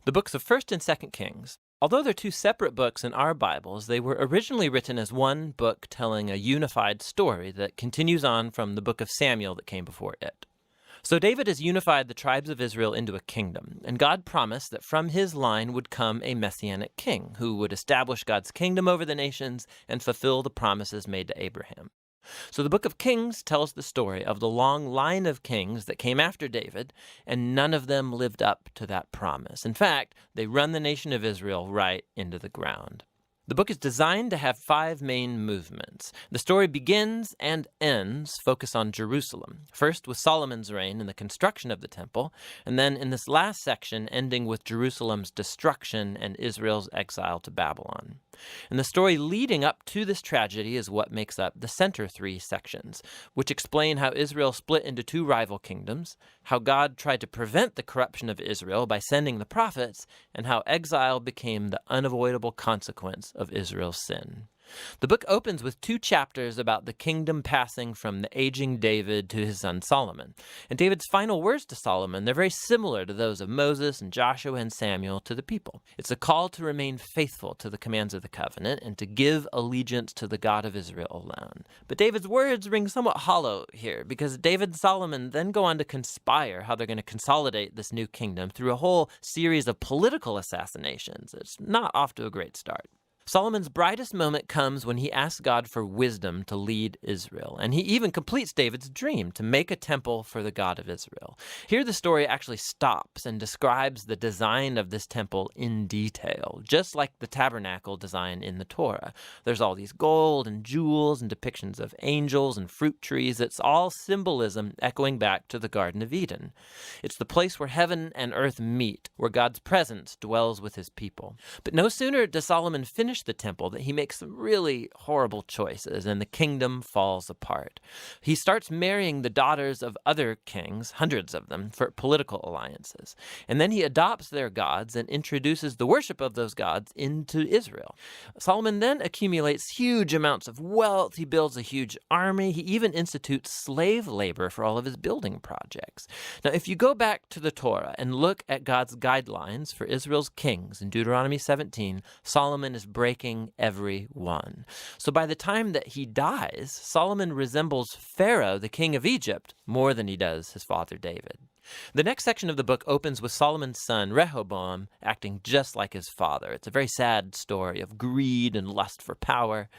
The books of 1st and 2nd Kings. Although they're two separate books in our Bibles, they were originally written as one book telling a unified story that continues on from the book of Samuel that came before it. So David has unified the tribes of Israel into a kingdom, and God promised that from his line would come a messianic king who would establish God's kingdom over the nations and fulfill the promises made to Abraham. So the book of Kings tells the story of the long line of kings that came after David, and none of them lived up to that promise. In fact, they run the nation of Israel right into the ground. The book is designed to have 5 main movements. The story begins and ends focus on Jerusalem, first with Solomon's reign and the construction of the temple, and then in this last section ending with Jerusalem's destruction and Israel's exile to Babylon. And the story leading up to this tragedy is what makes up the center 3 sections, which explain how Israel split into 2 rival kingdoms, how God tried to prevent the corruption of Israel by sending the prophets, and how exile became the unavoidable consequence of Israel's sin. The book opens with 2 chapters about the kingdom passing from the aging David to his son Solomon. And David's final words to Solomon, they're very similar to those of Moses and Joshua and Samuel to the people. It's a call to remain faithful to the commands of the covenant and to give allegiance to the God of Israel alone. But David's words ring somewhat hollow here because David and Solomon then go on to conspire how they're going to consolidate this new kingdom through a whole series of political assassinations. It's not off to a great start. Solomon's brightest moment comes when he asks God for wisdom to lead Israel, and he even completes David's dream to make a temple for the God of Israel. Here the story actually stops and describes the design of this temple in detail, just like the tabernacle design in the Torah. There's all these gold and jewels and depictions of angels and fruit trees. It's all symbolism echoing back to the Garden of Eden. It's the place where heaven and earth meet, where God's presence dwells with his people. But no sooner does Solomon finish the temple that he makes some really horrible choices and the kingdom falls apart. He starts marrying the daughters of other kings, hundreds of them, for political alliances. And then he adopts their gods and introduces the worship of those gods into Israel. Solomon then accumulates huge amounts of wealth. He builds a huge army. He even institutes slave labor for all of his building projects. Now, if you go back to the Torah and look at God's guidelines for Israel's kings in Deuteronomy 17, Solomon is breaking every one. So by the time that he dies, Solomon resembles Pharaoh, the king of Egypt, more than he does his father David. The next section of the book opens with Solomon's son, Rehoboam, acting just like his father. It's a very sad story of greed and lust for power.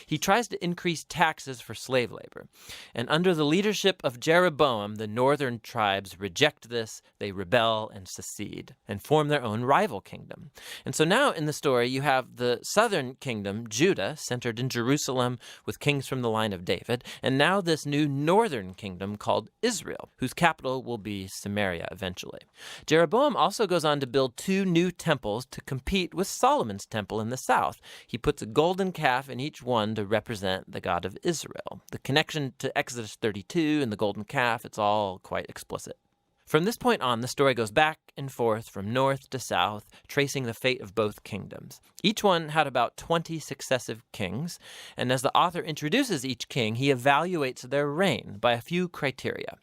He tries to increase taxes for slave labor. And under the leadership of Jeroboam, the northern tribes reject this, they rebel and secede, and form their own rival kingdom. And so now in the story, you have the southern kingdom, Judah, centered in Jerusalem with kings from the line of David, and now this new northern kingdom called Israel, whose capital will be Samaria eventually. Jeroboam also goes on to build 2 new temples to compete with Solomon's temple in the south. He puts a golden calf in each one to represent the God of Israel. The connection to Exodus 32 and the golden calf, it's all quite explicit. From this point on, the story goes back and forth from north to south, tracing the fate of both kingdoms. Each one had about 20 successive kings, and as the author introduces each king, he evaluates their reign by a few criteria.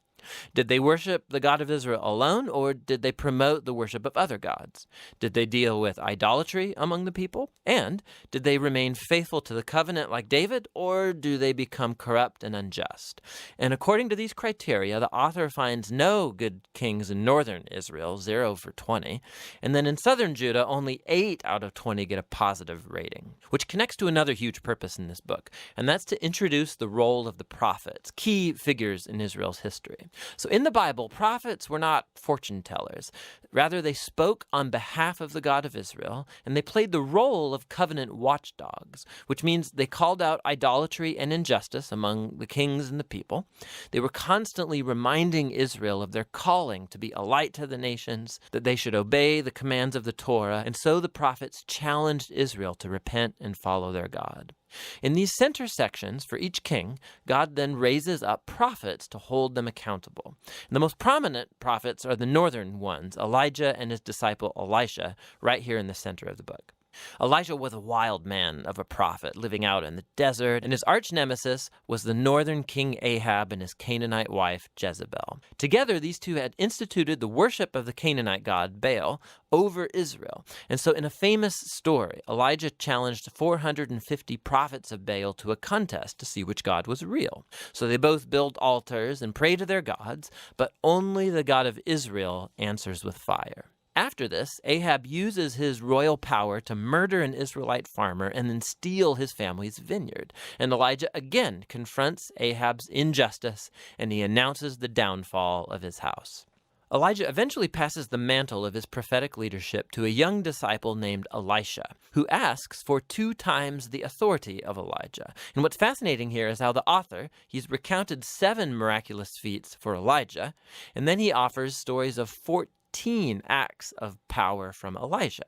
Did they worship the God of Israel alone, or did they promote the worship of other gods? Did they deal with idolatry among the people? And did they remain faithful to the covenant like David, or do they become corrupt and unjust? And according to these criteria, the author finds no good kings in northern Israel, 0 for 20, and then in southern Judah, only 8 out of 20 get a positive rating, which connects to another huge purpose in this book, and that's to introduce the role of the prophets, key figures in Israel's history. So in the Bible, prophets were not fortune tellers. Rather, they spoke on behalf of the God of Israel, and they played the role of covenant watchdogs, which means they called out idolatry and injustice among the kings and the people. They were constantly reminding Israel of their calling to be a light to the nations, that they should obey the commands of the Torah, and so the prophets challenged Israel to repent and follow their God. In these center sections for each king, God then raises up prophets to hold them accountable. And the most prominent prophets are the northern ones, Elijah and his disciple Elisha, right here in the center of the book. Elijah was a wild man of a prophet living out in the desert, and his arch nemesis was the northern king Ahab and his Canaanite wife Jezebel. Together, these two had instituted the worship of the Canaanite god Baal over Israel. And so in a famous story, Elijah challenged 450 prophets of Baal to a contest to see which god was real. So they both build altars and pray to their gods, but only the God of Israel answers with fire. After this, Ahab uses his royal power to murder an Israelite farmer and then steal his family's vineyard. And Elijah again confronts Ahab's injustice, and he announces the downfall of his house. Elijah eventually passes the mantle of his prophetic leadership to a young disciple named Elisha, who asks for 2 times the authority of Elijah. And what's fascinating here is how the author, he's recounted 7 miraculous feats for Elijah, and then he offers stories of 14 acts of power from Elijah.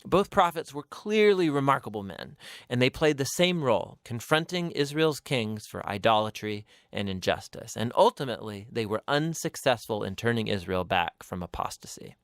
Both prophets were clearly remarkable men, and they played the same role, confronting Israel's kings for idolatry and injustice. And ultimately, they were unsuccessful in turning Israel back from apostasy.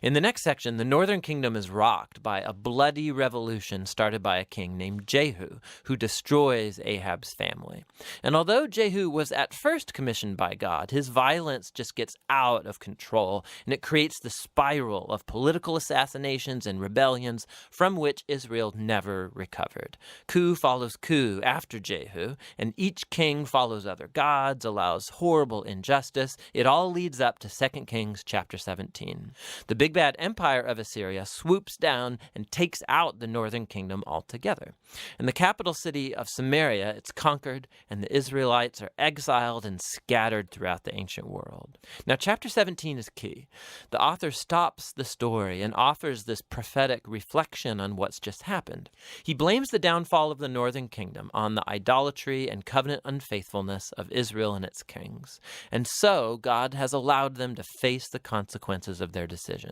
In the next section, the northern kingdom is rocked by a bloody revolution started by a king named Jehu, who destroys Ahab's family. And although Jehu was at first commissioned by God, his violence just gets out of control, and it creates the spiral of political assassinations and rebellions from which Israel never recovered. Coup follows coup after Jehu, and each king follows other gods, allows horrible injustice. It all leads up to 2 Kings chapter 17. The big bad empire of Assyria swoops down and takes out the northern kingdom altogether. In the capital city of Samaria, it's conquered, and the Israelites are exiled and scattered throughout the ancient world. Now, chapter 17 is key. The author stops the story and offers this prophetic reflection on what's just happened. He blames the downfall of the northern kingdom on the idolatry and covenant unfaithfulness of Israel and its kings. And so, God has allowed them to face the consequences of their decisions.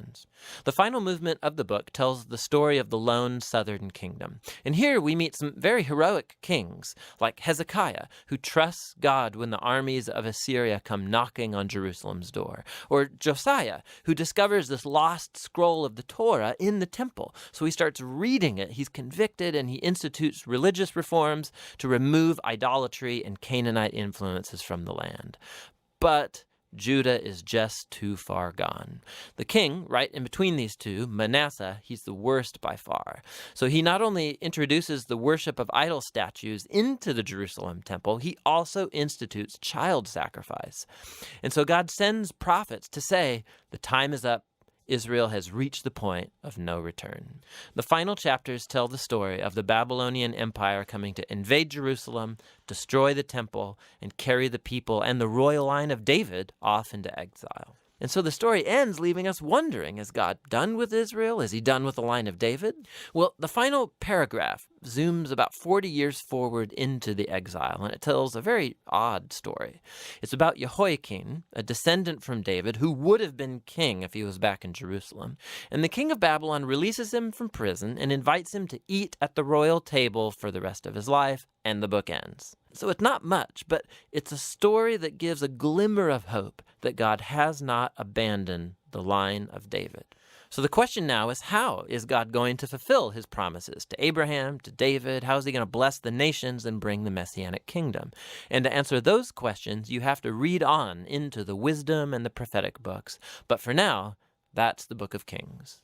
The final movement of the book tells the story of the lone southern kingdom. And here we meet some very heroic kings, like Hezekiah, who trusts God when the armies of Assyria come knocking on Jerusalem's door, or Josiah, who discovers this lost scroll of the Torah in the temple. So he starts reading it, he's convicted, and he institutes religious reforms to remove idolatry and Canaanite influences from the land. But Judah is just too far gone. The king, right in between these two, Manasseh, he's the worst by far. So he not only introduces the worship of idol statues into the Jerusalem temple, he also institutes child sacrifice. And so God sends prophets to say, the time is up. Israel has reached the point of no return. The final chapters tell the story of the Babylonian Empire coming to invade Jerusalem, destroy the temple, and carry the people and the royal line of David off into exile. And so the story ends leaving us wondering, is God done with Israel? Is he done with the line of David? Well, the final paragraph zooms about 40 years forward into the exile, and it tells a very odd story. It's about Jehoiakim, a descendant from David, who would have been king if he was back in Jerusalem. And the king of Babylon releases him from prison and invites him to eat at the royal table for the rest of his life, and the book ends. So it's not much, but it's a story that gives a glimmer of hope that God has not abandoned the line of David. So the question now is, how is God going to fulfill his promises to Abraham, to David? How is he going to bless the nations and bring the Messianic kingdom? And to answer those questions, you have to read on into the wisdom and the prophetic books. But for now, that's the book of Kings.